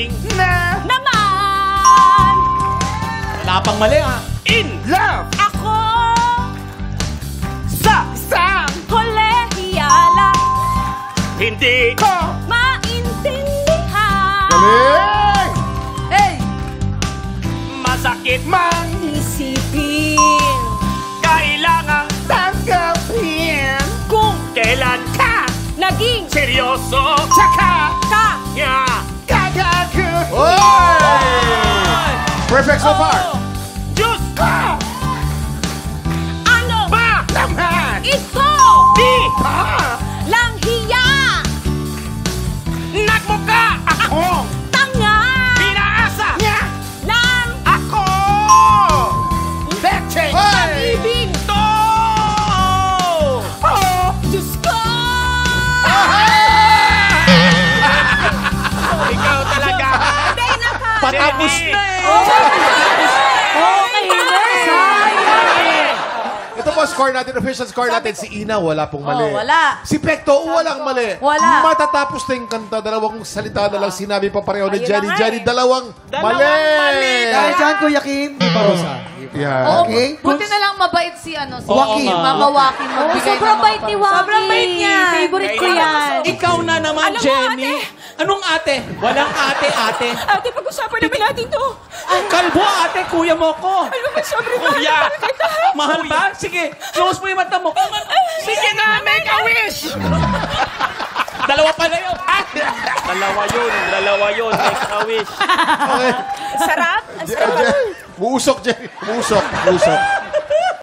Galing Na naman. Wala pang mali, ha? in love Ako, sa kolehiyala, hindi ko maintindihan. galing Hey! masakit mang Isipin kailangan tanggapin kung kailan ka naging seryoso tsaka ka. nga gagago Oy! perfect so far Diyos ka Ano ba naman ito? di ka Lang hiya. nagmukha ako Tanga. pinaasa niya Lang ako betching pag-ibig. to oh Diyos ko. ikaw talaga Hindi naka. Patapos Hindi. na, eh! Okay na. ito po score natin official score natin si Ina wala pong mali wala. si Pekto walang mali Wala. matatapos na yung kanta dalawang salita na lang sinabi pa pareho ni Ayun Jenny na nga Jenny eh. dalawang Dalawang mali. Dahil dyan, Kuya Kim, may parusa. yan Okay? Buti na lang mabait si ano, si Joaquin. Mama Joaquin magbigay ng Sobrang mga bait ni Waki. Sobrang bait niya. Favorite ko yan. Ikaw na naman, Alam mo, Jenny. Anong ate? Walang ate, ate. Ate, pag-usapan namin natin to. Kalbo, ate, kuya mo ko. Sobrang Kuya Mahal ba? Sige, close mo yung mata mo. sige na make a wish Dalawa pa na yun. dalawa yun make a wish okay Sarap. Ang sarap. Muusok Jenny muusok